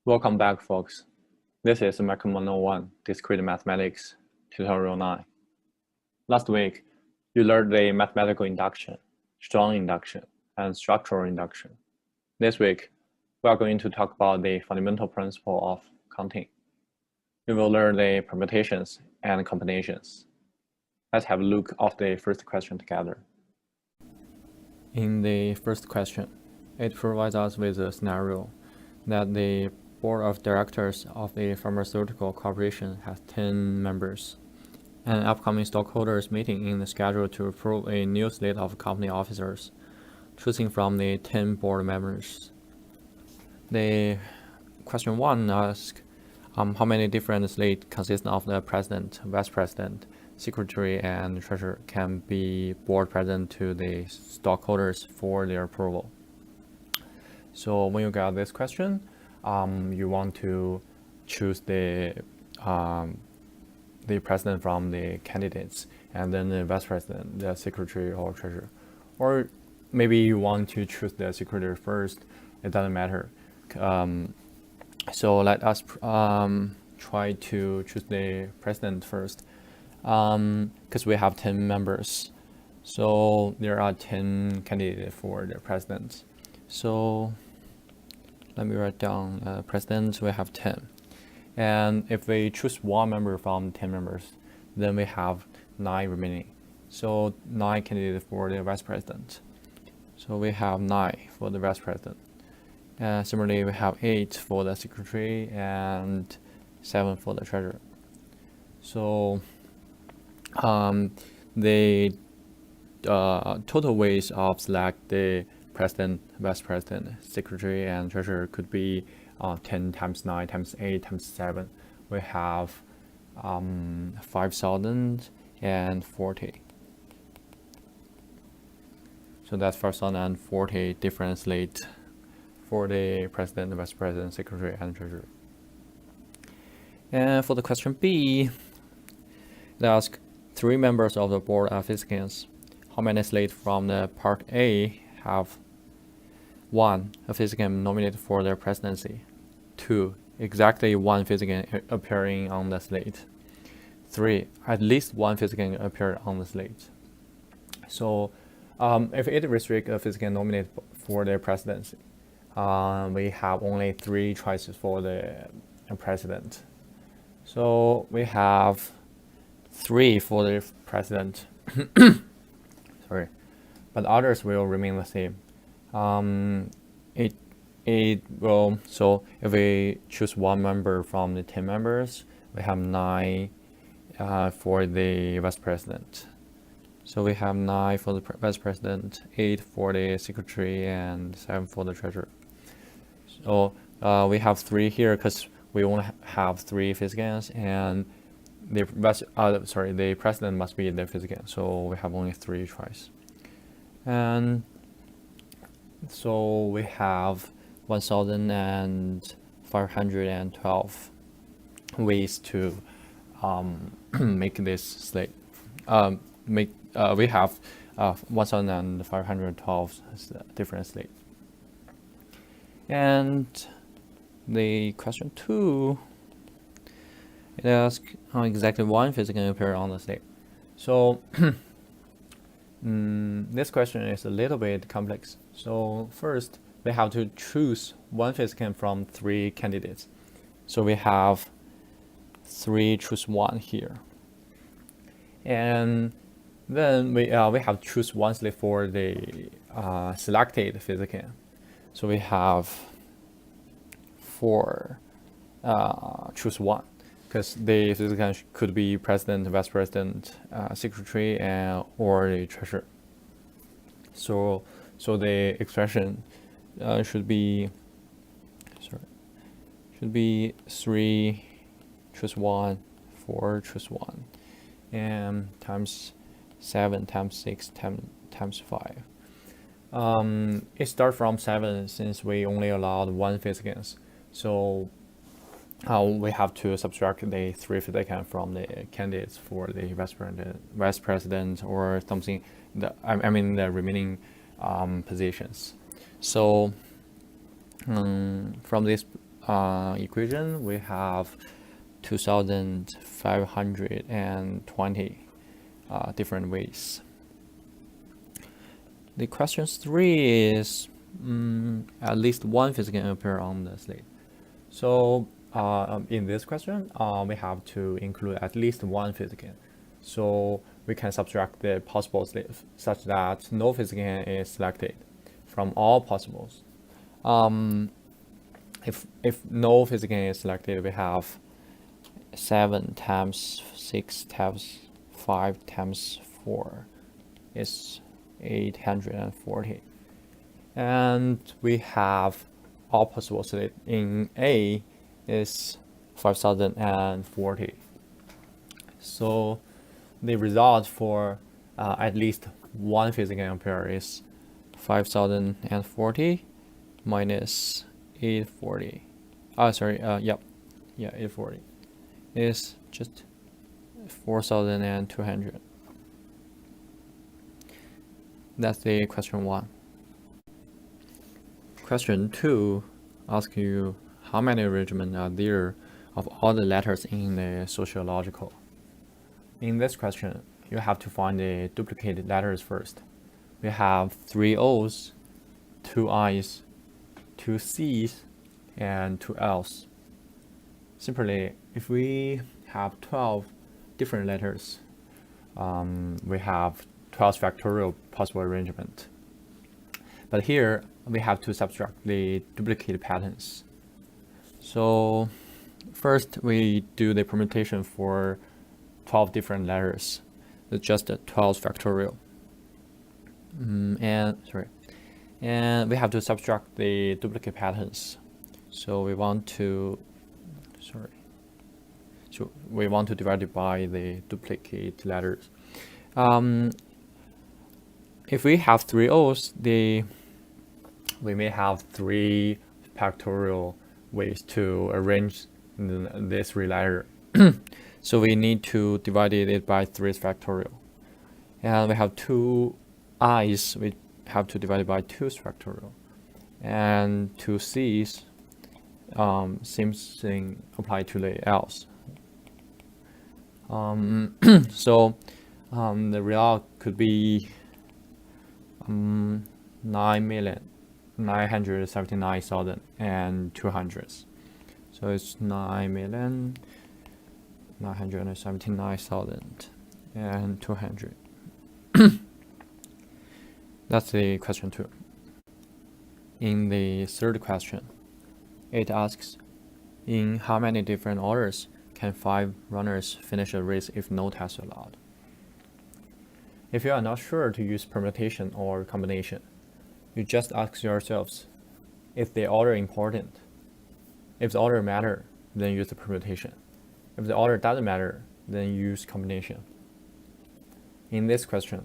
Welcome back, folks. This is MACM 101, Discrete Mathematics, Tutorial 9. Last week, you learned the mathematical induction, strong induction, and structural induction. This week, we are going to talk about the fundamental principle of counting. You will learn the permutations and combinations. Let's have a look at the first question together. In the first question, it provides us with a scenario that the board of directors of a pharmaceutical corporation has 10 members. An upcoming stockholders meeting is scheduled to approve a new slate of company officers, choosing from the 10 board members. The question 1 asks how many different slates consisting of the president, vice president, secretary, and treasurer can be board present to the stockholders for their approval. So when you get this question, you want to choose the president from the candidates, and then the vice president, the secretary, or treasurer. Or maybe you want to choose the secretary first. It doesn't matter. So let us try to choose the president first, because we have 10 members. So there are 10 candidates for the president. So let me write down president. We have 10. And if we choose one member from 10 members, then we have 9 remaining. So 9 candidates for the vice president. So we have 9 for the vice president. Similarly, we have 8 for the secretary and 7 for the treasurer. So the total ways of select the president, vice president, secretary, and treasurer could be 10 times 9 times 8 times 7. We have 5,040. So that's 5,040 different slates for the president, vice president, secretary, and treasurer. And for the question B, it asks 3 members of the board are physicians. How many slates from the part A have 1. A physician nominated for their presidency. 2. Exactly 1 physician appearing on the slate. 3. At least 1 physician appeared on the slate. So if it restricts a physician nominated for their presidency, we have only 3 choices for the president. So we have 3 for the president. Sorry, but others will remain the same. It will, so if we choose 1 member from the 10 members, we have 9 for the vice president. So we have 9 for the vice president, 8 for the secretary, and 7 for the treasurer. So we have 3 here because we only have 3 physicians, and the president must be the physician. So we have only 3 choices. And so we have 1,512 ways to make this slate. We have 1,512 different slates. And the question 2, it asks exactly 1 physician appear on the slate. So this question is a little bit complex. So first, we have to choose 1 physician from 3 candidates. So we have 3 choose 1 here. And then we have to choose 1 slate for the selected physician. So we have 4 choose 1, because the physician could be president, vice president, secretary, or the treasurer. So the expression should be 3 choose 1, 4 choose 1, and times 7 times 6 times 5. It starts from 7 since we only allowed 1 physician. So we have to subtract the 3 physicians from the candidates for the vice president or something. The remaining positions. So from this equation, we have 2,520 different ways. The question 3 is at least one physics can appear on the slate. So in this question, we have to include at least one physics. So we can subtract the possible slates such that no physics is selected from all possibles. If no physics is selected, we have 7 times 6 times 5 times 4 is 840. And we have all possible slates in A is 5040. So the result for at least one physics ampere is 5040 minus 840. 840 is just 4200. That's the question 1. Question 2 asks you how many arrangements are there of all the letters in the sociological. In this question, you have to find the duplicated letters first. We have 3 O's, 2 I's, 2 C's, and 2 L's. Simply, if we have 12 different letters, we have 12 factorial possible arrangement. But here, we have to subtract the duplicate patterns. So first, we do the permutation for 12 different letters. It's just a 12 factorial. And we have to subtract the duplicate patterns. So we want to divide it by the duplicate letters. If we have 3 O's, we may have 3 factorial ways to arrange this 3 letters. So we need to divide it by 3 factorial. And we have 2 I's, we have to divide it by 2 factorial. And 2 C's, same thing apply to the L's. So the result could be 9,979,200. So it's 9,979,200. That's the question 2. In the third question, it asks, in how many different orders can 5 runners finish a race if no test allowed? If you are not sure to use permutation or combination, you just ask yourselves, is the order important? If the order matters, then use the permutation. If the order doesn't matter, then use combination. In this question,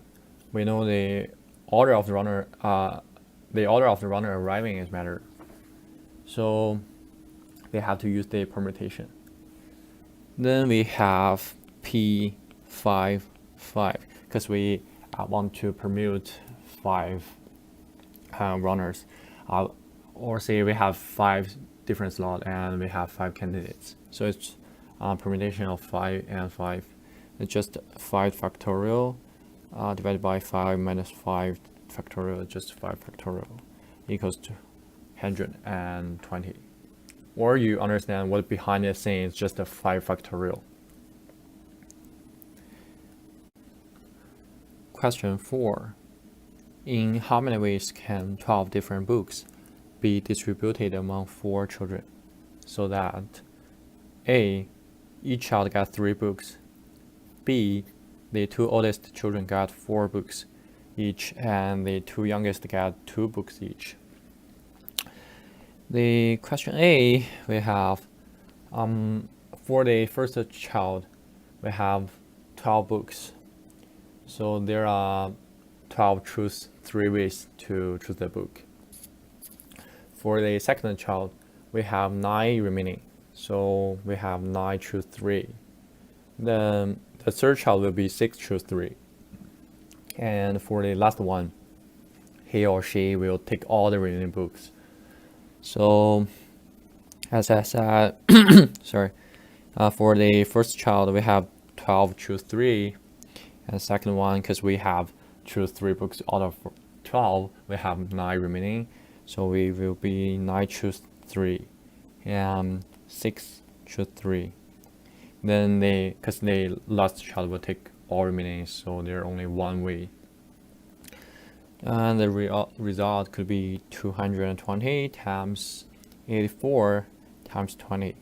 we know the order of the runner arriving is matter. So we have to use the permutation. Then we have P5, 5, because we want to permute 5 runners. Or say we have 5 different slots and we have 5 candidates. So it's permutation of 5 and 5. It's just 5 factorial divided by 5 minus 5 factorial, just 5 factorial, equals to 120. Or you understand what behind it saying is just a 5 factorial. Question 4. In how many ways can 12 different books be distributed among 4 children so that A, each child got 3 books, B, the 2 oldest children got 4 books each, and the 2 youngest got 2 books each? The question A, we have for the first child, we have 12 books. So there are 12 choose 3 ways to choose the book. For the second child, we have 9 remaining. So we have 9 choose 3. Then the third child will be 6 choose 3. And for the last one, he or she will take all the remaining books. So As I said, sorry, for the first child, we have 12 choose 3. And second one, because we have choose 3 books out of 12, we have 9 remaining. So we will be 9 choose 3 and 6 choose 3. Then because the last child will take all remaining, so there only one way. And the result could be 220 times 84 times 20.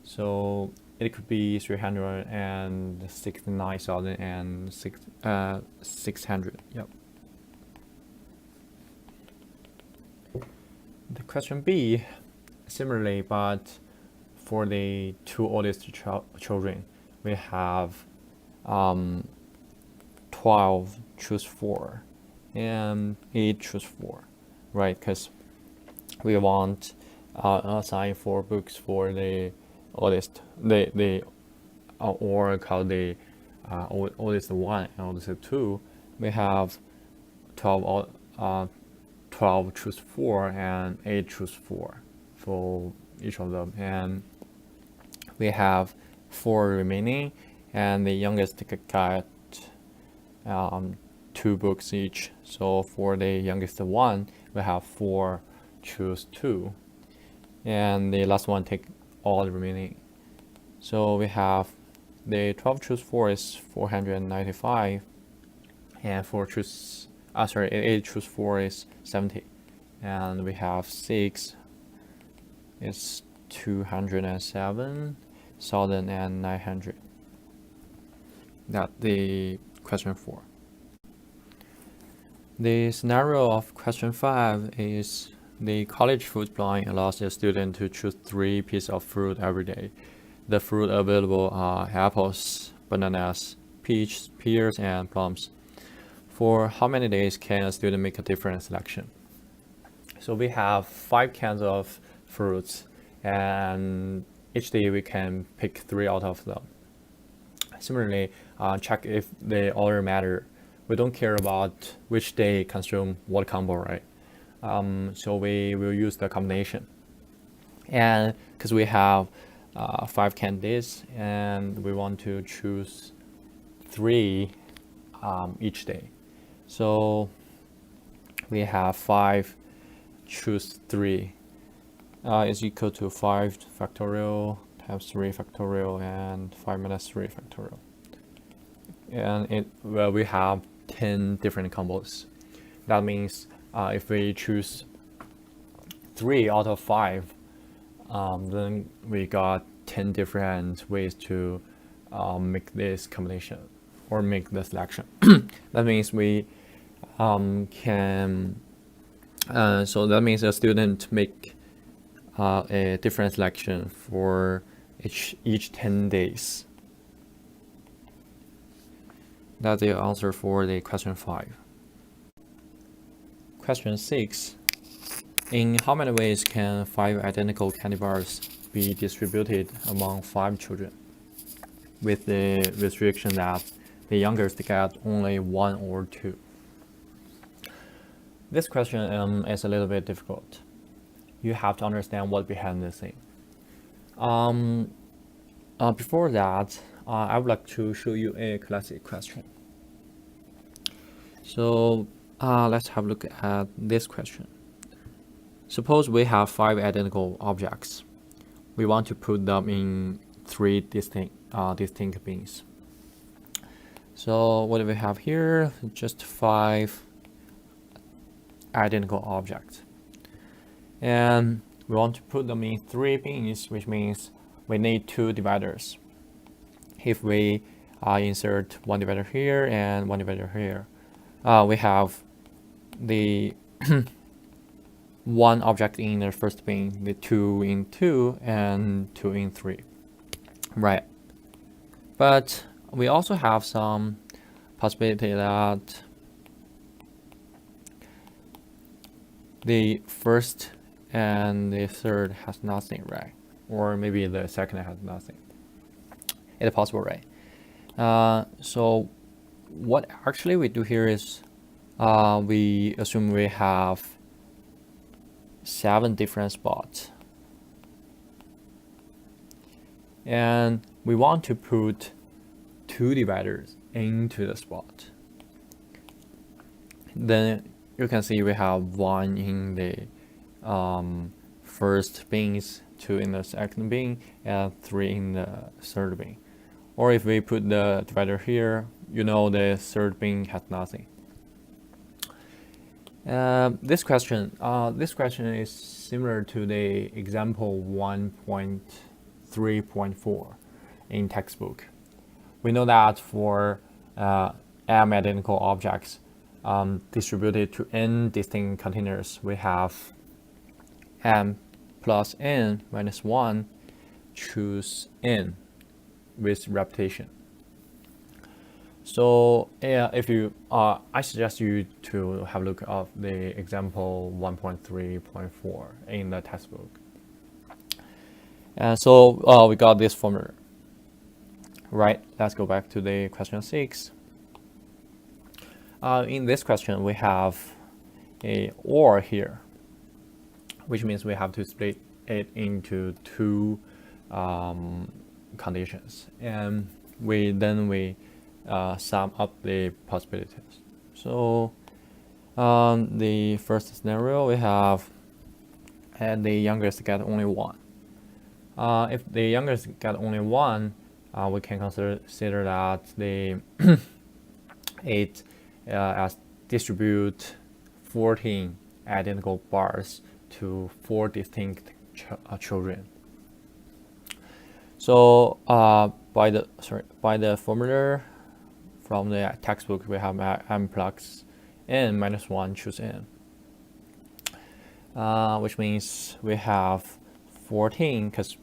So it could be 369,600. Yep. The question B, similarly, but for the 2 oldest children, we have 12 choose 4 and 8 choose 4, right? Because we want assign 4 books for the oldest, or call the oldest 1 and oldest 2. We have 12 choose 4 and 8 choose 4 for each of them, and we have 4 remaining, and the youngest got 2 books each. So for the youngest one, we have 4 choose 2, and the last one take all the remaining. So we have the 12 choose 4 is 495, and 8 choose 4 is 70, and we have 6 is 207,900. That's the question 4. The scenario of question 5 is the college food plan allows a student to choose 3 pieces of fruit every day. The fruit available are apples, bananas, pears, and plums. For how many days can a student make a different selection? So we have 5 cans of fruits, and each day we can pick 3 out of them. Similarly, check if they order matter. We don't care about which day consume what combo, right? So we will use the combination. And because we have 5 candidates and we want to choose 3 each day. So we have 5 choose 3 is equal to 5 factorial times 3 factorial and 5 minus 3 factorial. And we have 10 different combos. That means if we choose 3 out of 5, then we got 10 different ways to make this combination or make the selection. That means we can, so that means a student make a different selection for each 10 days. That's the answer for the question 5. Question 6. In how many ways can 5 identical candy bars be distributed among 5 children, with the restriction that the youngest get only 1 or 2? This question is a little bit difficult. You have to understand what behind this thing. Before that, I would like to show you a classic question. So let's have a look at this question. Suppose we have 5 identical objects. We want to put them in 3 distinct bins. So what do we have here? Just 5 identical objects. And we want to put them in 3 bins, which means we need 2 dividers. If we insert 1 divider here and 1 divider here, we have the 1 object in the first bin, the 2 in 2, and 2 in 3, right? But we also have some possibility that the first and the third has nothing, right? Or maybe the second has nothing. It's possible, right? So what actually we do here is we assume we have 7 different spots. and we want to put 2 dividers into the spot. Then you can see we have 1 in the first bins, 2 in the second bin, and 3 in the third bin. Or if we put the divider here, you know the third bin has nothing. This question is similar to the example 1.3.4 in textbook. We know that for m identical objects distributed to n distinct containers, we have m plus n minus 1 choose n with repetition. So if you, I suggest you to have a look at the example 1.3.4 in the textbook. And so we got this formula. Right, let's go back to the question 6. In this question, we have a OR here, which means we have to split it into 2 conditions, and we sum up the possibilities. So the first scenario, we have the youngest get only 1. If the youngest get only 1, we can consider that the it as distribute 14 identical bars to 4 distinct children. So by the formula from the textbook, we have m plus n minus 1 choose n, which means we have 14 because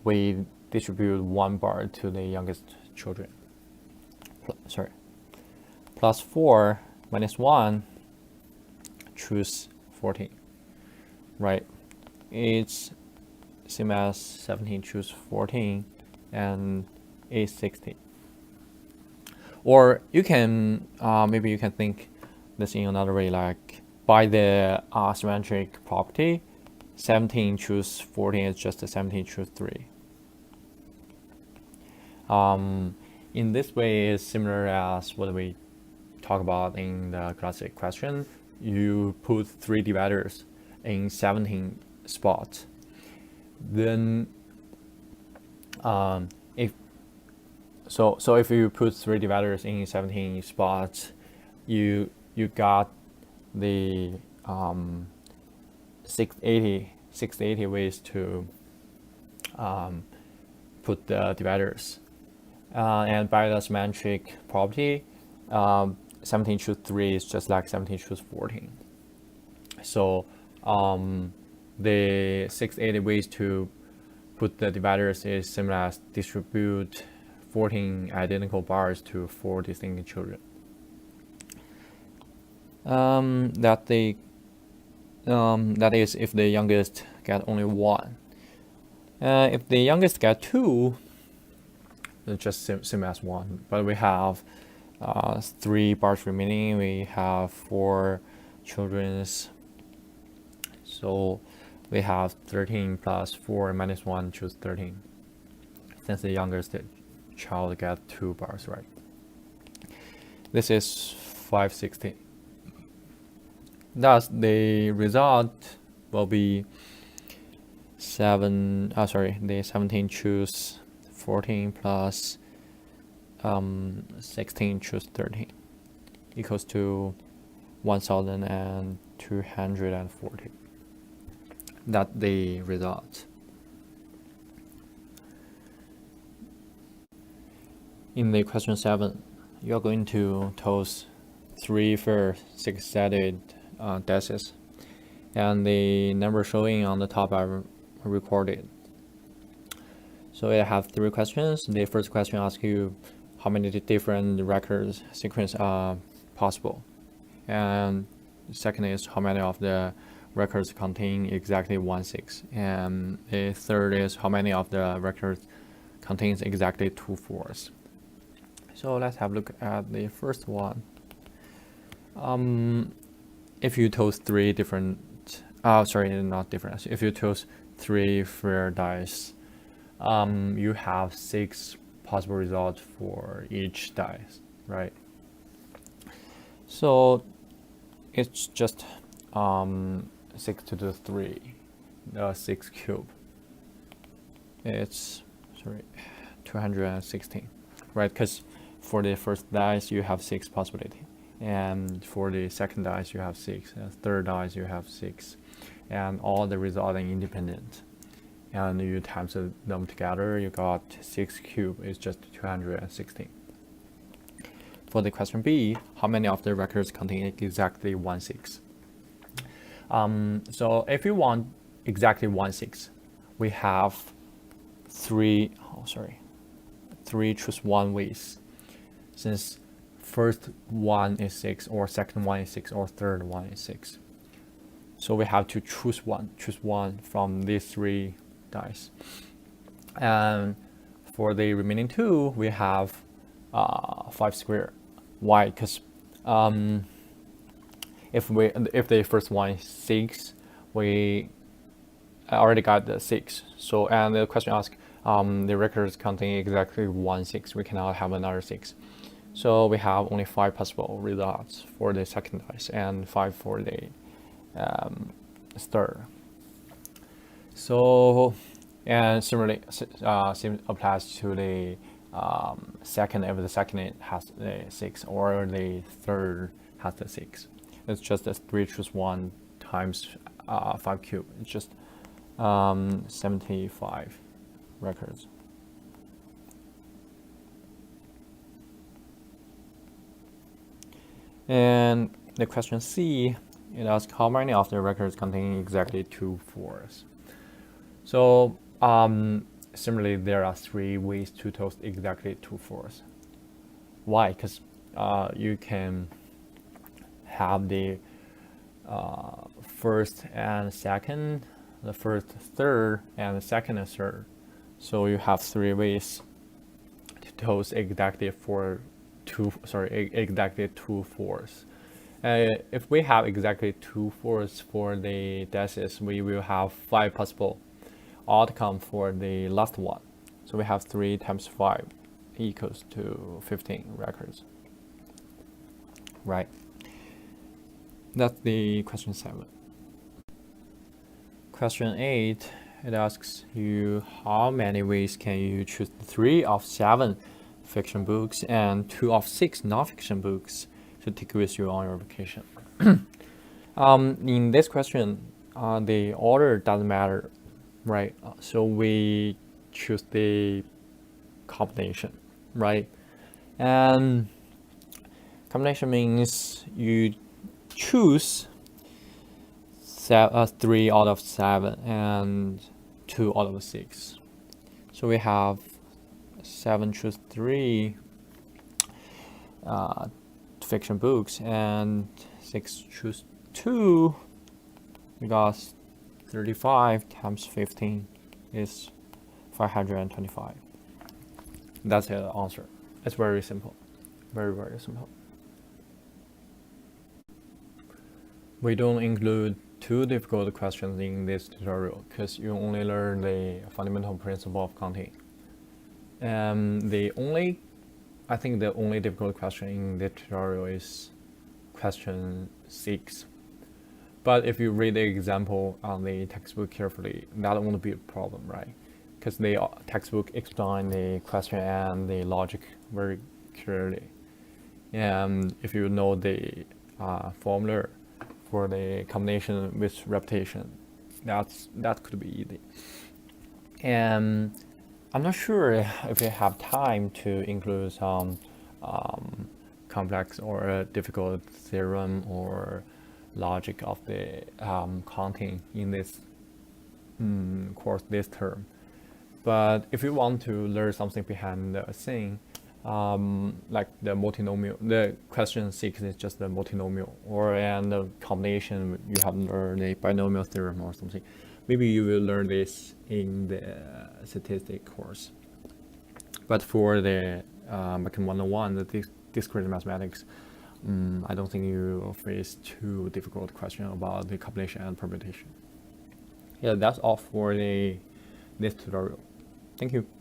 we distribute 1 bar to the youngest children. Plus 4 minus 1 choose 14. Right? It's same as 17 choose 14 and 8 16. Or you can maybe you can think this in another way, like by the symmetric property, 17 choose 14 is just a 17 choose 3. In this way is similar as what we talk about in the classic question. You put 3 dividers in 17 spots. Then if you put 3 dividers in 17 spots, you got the 680 ways to put the dividers. And by the symmetric property, 17 choose 3 is just like 17 choose 14. So the 680 ways to put the dividers is similar as distribute 14 identical bars to 4 distinct children. That is if the youngest get only 1. If the youngest get 2, it's just same as 1. But we have 3 bars remaining. We have 4 children's. So we have 13 plus 4 minus 1 choose 13. Since the youngest child got 2 bars, right? This is 560. Thus, the result will be the 17 choose 14 plus 16 choose 13 equals to 1240. That's the result. In the question 7, you are going to toss 3 first 6-sided dice, and the number showing on the top are recorded. So I have 3 questions. The first question asks you how many different records sequence are possible, and the second is how many of the records contain exactly 1/6, and the third is how many of the records contains exactly 2/4. So let's have a look at the first one. If you toss 3 different, if you toss 3 fair dice, you have 6 possible results for each dice, right? So it's just 6 to the 3, 6 cube. It's 216, right? Because for the first dice you have 6 possibility, and for the second dice you have 6, and third dice you have 6, and all the results are independent. And you times them together, you got 6 cube is just 216. For the question B, how many of the records contain exactly 1/6? So if you want exactly 1/6, we have 3 choose 1 ways. Since first one is 6, or second one is 6, or third one is 6. So we have to choose one from these 3 dice. And for the remaining 2, we have 5 square. Why? Because if the first one is 6, we already got the 6. So, and the question asks, the records contain exactly 1/6. We cannot have another 6. So we have only 5 possible results for the second dice and 5 for the third. So, and similarly, applies to the second. If the second has the 6, or the third has the 6, it's just a 3 choose 1 times 5 cube. It's just 75 records. And the question C, it asks how many of the records contain exactly 2 4s. So similarly, there are 3 ways to toast exactly 2 4s. Why? Because you can have the first and second, the first third, and the second and third. So you have 3 ways to toast exactly 2 4s. If we have exactly 2 4s for the dices, we will have 5 possible outcome for the last one. So we have 3 times 5 equals to 15 records, right? That's the question 7. Question 8, it asks you how many ways can you choose 3 of 7 fiction books and 2 of 6 non-fiction books to take with you on your vacation. In this question, the order doesn't matter, right? So we choose the combination, right? And combination means you choose 3 out of 7 and 2 out of 6. So we have 7 choose 3 fiction books and 6 choose 2. We got 35 times 15 is 525. That's the answer. It's very simple. Very, very simple. We don't include too difficult questions in this tutorial because you only learn the fundamental principle of counting. I think the only difficult question in this tutorial is question 6. But if you read the example on the textbook carefully, that won't be a problem, right? Because the textbook explain the question and the logic very clearly. And if you know the formula for the combination with repetition, that could be easy. And I'm not sure if you have time to include some complex or difficult theorem or logic of the counting in this course this term. But if you want to learn something behind the scene, like the multinomial, the question 6 is just the multinomial, and the combination, you have learned a binomial theorem or something. Maybe you will learn this in the statistics course. But for the MACM 101, the discrete mathematics, I don't think you will face too difficult question about the combination and permutation. Yeah, that's all for this tutorial. Thank you.